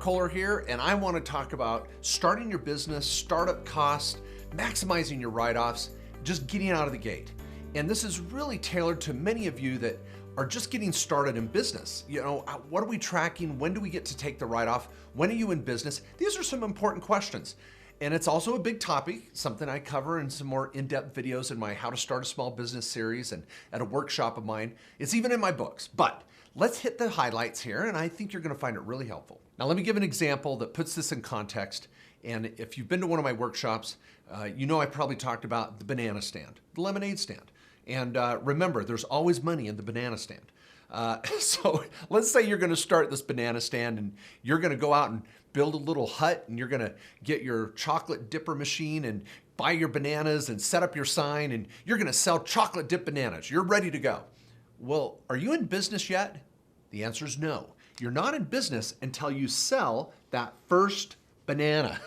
Kohler here, and I want to talk about starting your business, startup costs, maximizing your write-offs, just getting out of the gate. And this is really tailored to many of you that are just getting started in business. You know, what are we tracking? When do we get to take the write-off? When are you in business? These are some important questions. And it's also a big topic, something I cover in some more in-depth videos in my How to Start a Small Business series and at a workshop of mine. It's even in my books, but let's hit the highlights here, and I think you're gonna find it really helpful. Now, let me give an example that puts this in context. And if you've been to one of my workshops, you know I probably talked about the banana stand, the lemonade stand. And remember, there's always money in the banana stand. So let's say you're gonna start this banana stand and you're gonna go out and build a little hut, and you're gonna get your chocolate dipper machine and buy your bananas and set up your sign, and you're gonna sell chocolate dip bananas. You're ready to go. Well, are you in business yet? The answer is no. You're not in business until you sell that first banana.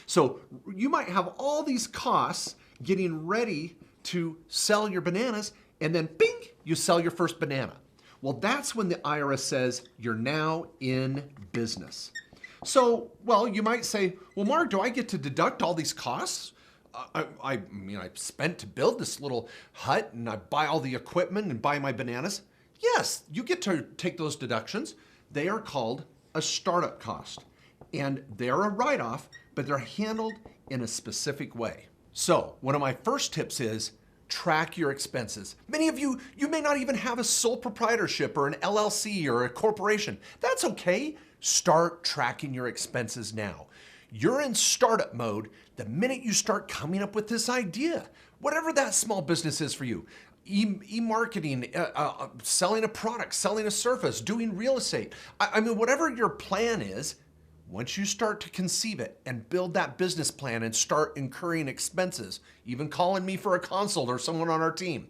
So you might have all these costs getting ready to sell your bananas, and then bing, you sell your first banana. Well, that's when the IRS says you're now in business. So, well, you might say, well, Mark, do I get to deduct all these costs? I mean, I spent to build this little hut, and I buy all the equipment and buy my bananas. Yes, you get to take those deductions. They are called a startup cost, and they're a write-off, but they're handled in a specific way. So one of my first tips is track your expenses. Many of you may not even have a sole proprietorship or an LLC or a corporation. That's okay. Start tracking your expenses now. You're in startup mode the minute you start coming up with this idea, whatever that small business is for you. E-marketing, selling a product, selling a service, doing real estate. I mean, whatever your plan is, once you start to conceive it and build that business plan and start incurring expenses, even calling me for a consult or someone on our team,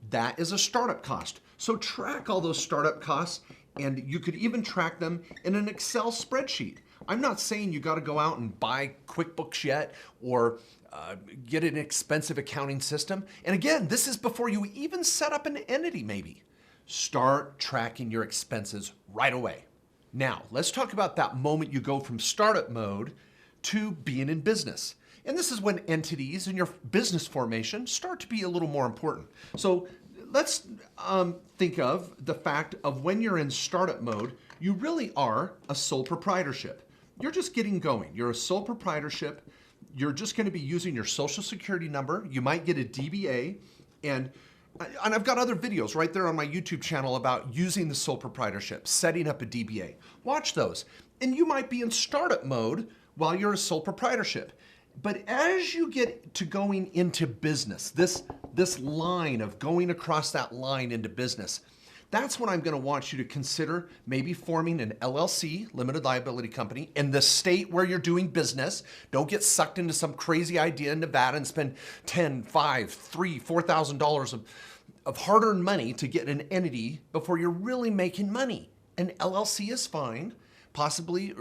that is a startup cost. So track all those startup costs, and you could even track them in an Excel spreadsheet. I'm not saying you got to go out and buy QuickBooks yet or get an expensive accounting system. And again, this is before you even set up an entity maybe. Start tracking your expenses right away. Now, let's talk about that moment you go from startup mode to being in business. And this is when entities and your business formation start to be a little more important. So let's think of the fact of when you're in startup mode, you really are a sole proprietorship. You're just getting going. You're a sole proprietorship. You're just going to be using your social security number. You might get a DBA, and I've got other videos right there on my YouTube channel about using the sole proprietorship, setting up a DBA. Watch those. And you might be in startup mode while you're a sole proprietorship. But as you get to going into business, this line of going across that line into business, that's when I'm going to want you to consider maybe forming an LLC, limited liability company, in the state where you're doing business. Don't get sucked into some crazy idea in Nevada and spend $10,000, $5,000, $3,000, $4,000 of hard-earned money to get an entity before you're really making money. An LLC is fine, possibly,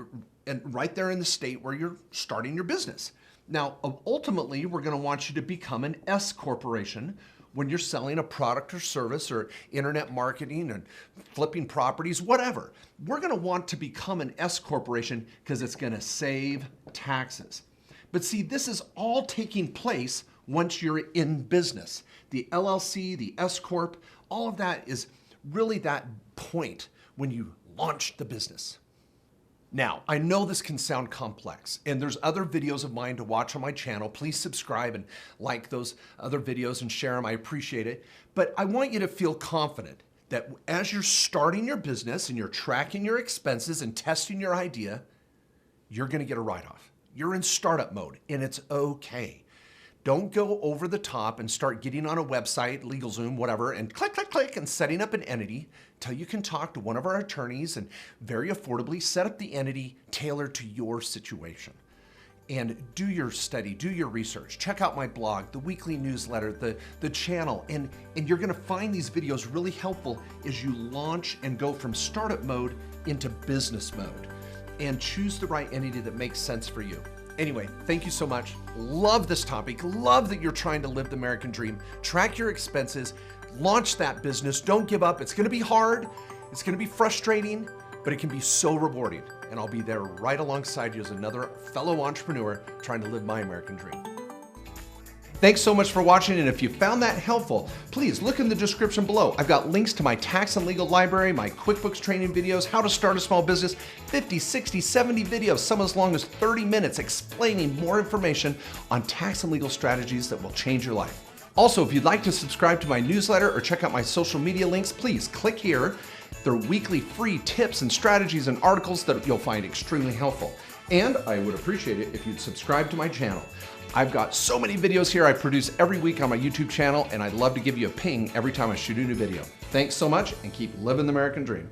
and right there in the state where you're starting your business. Now, ultimately, we're going to want you to become an S corporation when you're selling a product or service or internet marketing and flipping properties, whatever. We're going to want to become an S corporation because it's going to save taxes. But see, this is all taking place once you're in business. The LLC, the S corp, all of that is really that point when you launch the business. Now, I know this can sound complex, and there's other videos of mine to watch on my channel. Please subscribe and like those other videos and share them. I appreciate it. But I want you to feel confident that as you're starting your business and you're tracking your expenses and testing your idea, you're going to get a write-off. You're in startup mode, and it's okay. Don't go over the top and start getting on a website, LegalZoom, whatever, and click, click, click, and setting up an entity until you can talk to one of our attorneys and very affordably set up the entity tailored to your situation. And do your study, do your research. Check out my blog, the weekly newsletter, the channel, and you're gonna find these videos really helpful as you launch and go from startup mode into business mode and choose the right entity that makes sense for you. Anyway, thank you so much. Love this topic. Love that you're trying to live the American dream. Track your expenses, launch that business. Don't give up. It's going to be hard. It's going to be frustrating, but it can be so rewarding. and I'll be there right alongside you as another fellow entrepreneur trying to live my American dream. Thanks so much for watching, and if you found that helpful, please look in the description below. I've got links to my tax and legal library, my QuickBooks training videos, how to start a small business, 50, 60, 70 videos, some as long as 30 minutes explaining more information on tax and legal strategies that will change your life. Also, if you'd like to subscribe to my newsletter or check out my social media links, please click here. They're weekly free tips and strategies and articles that you'll find extremely helpful. And I would appreciate it if you'd subscribe to my channel. I've got so many videos here I produce every week on my YouTube channel, and I'd love to give you a ping every time I shoot a new video. Thanks so much, and keep living the American dream.